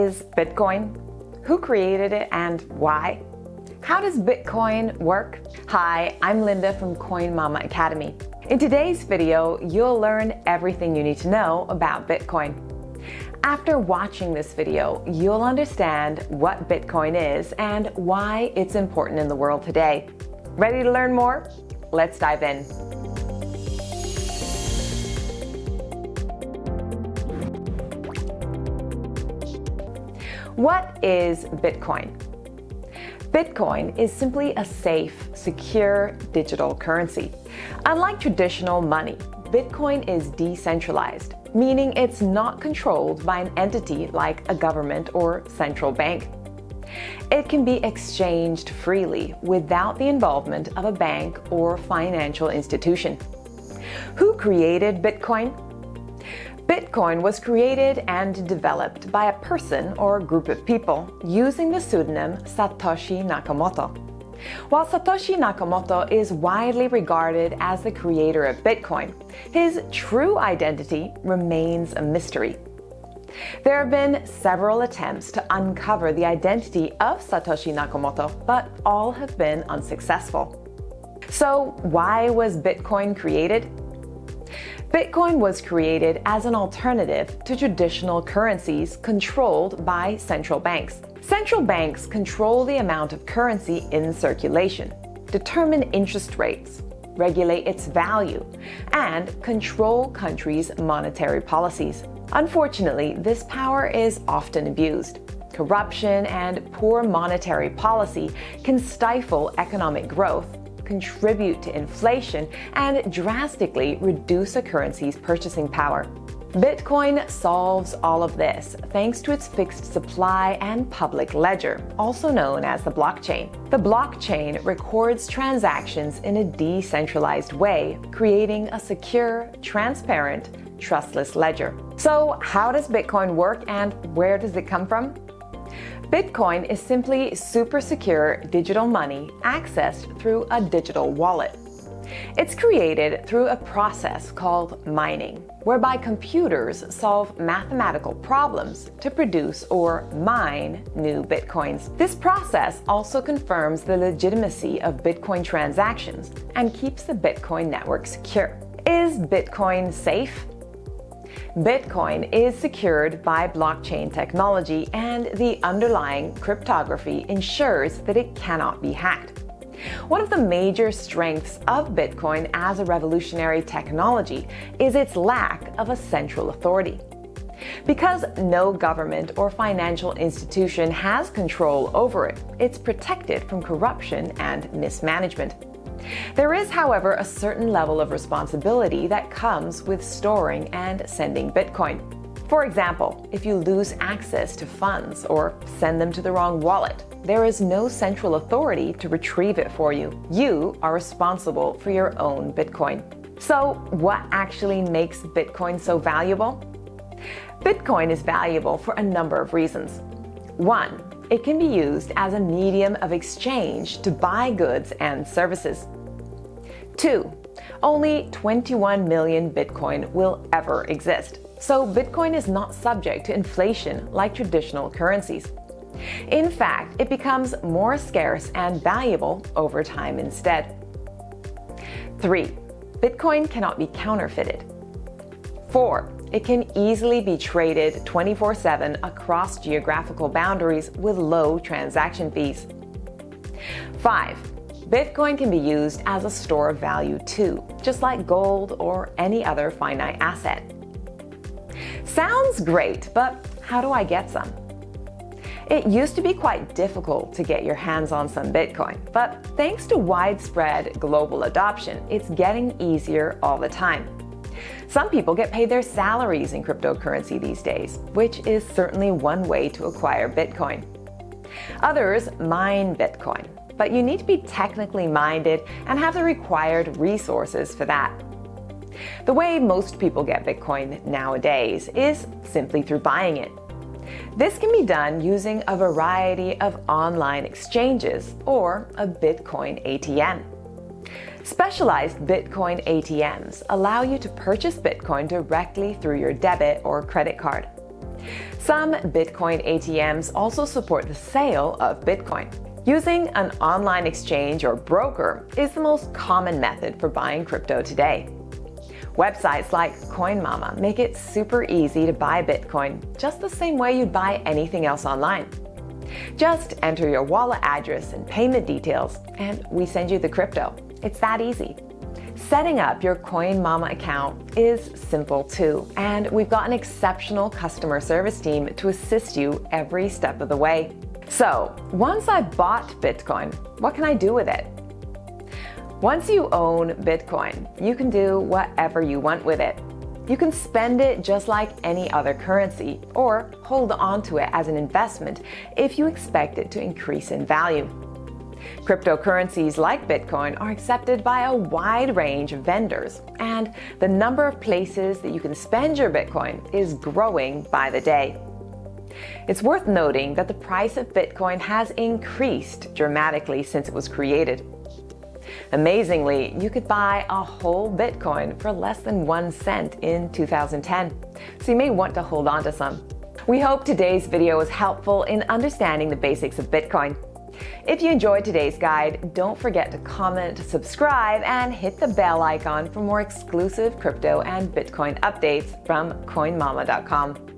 is Bitcoin? Who created it and why? How does Bitcoin work? Hi, I'm Linda from Coin Mama Academy. In today's video, you'll learn everything you need to know about Bitcoin. After watching this video, you'll understand what Bitcoin is and why it's important in the world today. Ready to learn more? Let's dive in. What is Bitcoin? Bitcoin is simply a safe, secure digital currency. Unlike traditional money, Bitcoin is decentralized, meaning it's not controlled by an entity like a government or central bank. It can be exchanged freely without the involvement of a bank or financial institution. Who created Bitcoin? Bitcoin was created and developed by a person or group of people using the pseudonym Satoshi Nakamoto. While Satoshi Nakamoto is widely regarded as the creator of Bitcoin, his true identity remains a mystery. There have been several attempts to uncover the identity of Satoshi Nakamoto, but all have been unsuccessful. So, why was Bitcoin created? Bitcoin was created as an alternative to traditional currencies controlled by central banks. Central banks control the amount of currency in circulation, determine interest rates, regulate its value, and control countries' monetary policies. Unfortunately, this power is often abused. Corruption and poor monetary policy can stifle economic growth, contribute to inflation, and drastically reduce a currency's purchasing power. Bitcoin solves all of this thanks to its fixed supply and public ledger, also known as the blockchain. The blockchain records transactions in a decentralized way, creating a secure, transparent, trustless ledger. So, how does Bitcoin work and where does it come from? Bitcoin is simply super secure digital money accessed through a digital wallet. It's created through a process called mining, whereby computers solve mathematical problems to produce or mine new Bitcoins. This process also confirms the legitimacy of Bitcoin transactions and keeps the Bitcoin network secure. Is Bitcoin safe? Bitcoin is secured by blockchain technology, and the underlying cryptography ensures that it cannot be hacked. One of the major strengths of Bitcoin as a revolutionary technology is its lack of a central authority. Because no government or financial institution has control over it, it's protected from corruption and mismanagement. There is, however, a certain level of responsibility that comes with storing and sending Bitcoin. For example, if you lose access to funds or send them to the wrong wallet, there is no central authority to retrieve it for you. You are responsible for your own Bitcoin. So, what actually makes Bitcoin so valuable? Bitcoin is valuable for a number of reasons. 1. It can be used as a medium of exchange to buy goods and services. 2. Only 21 million Bitcoin will ever exist, so Bitcoin is not subject to inflation like traditional currencies. In fact, it becomes more scarce and valuable over time instead. 3. Bitcoin cannot be counterfeited. 4. It can easily be traded 24/7 across geographical boundaries with low transaction fees. 5. Bitcoin can be used as a store of value too, just like gold or any other finite asset. Sounds great, but how do I get some? It used to be quite difficult to get your hands on some Bitcoin, but thanks to widespread global adoption, it's getting easier all the time. Some people get paid their salaries in cryptocurrency these days, which is certainly one way to acquire Bitcoin. Others mine Bitcoin, but you need to be technically minded and have the required resources for that. The way most people get Bitcoin nowadays is simply through buying it. This can be done using a variety of online exchanges or a Bitcoin ATM. Specialized Bitcoin ATMs allow you to purchase Bitcoin directly through your debit or credit card. Some Bitcoin ATMs also support the sale of Bitcoin. Using an online exchange or broker is the most common method for buying crypto today. Websites like CoinMama make it super easy to buy Bitcoin, just the same way you'd buy anything else online. Just enter your wallet address and payment details, and we send you the crypto. It's that easy. Setting up your CoinMama account is simple too, and we've got an exceptional customer service team to assist you every step of the way. So, once I've bought Bitcoin, what can I do with it? Once you own Bitcoin, you can do whatever you want with it. You can spend it just like any other currency, or hold on to it as an investment if you expect it to increase in value. Cryptocurrencies like Bitcoin are accepted by a wide range of vendors, and the number of places that you can spend your Bitcoin is growing by the day. It's worth noting that the price of Bitcoin has increased dramatically since it was created. Amazingly, you could buy a whole Bitcoin for less than 1 cent in 2010, so you may want to hold on to some. We hope today's video was helpful in understanding the basics of Bitcoin. If you enjoyed today's guide, don't forget to comment, subscribe, and hit the bell icon for more exclusive crypto and Bitcoin updates from CoinMama.com.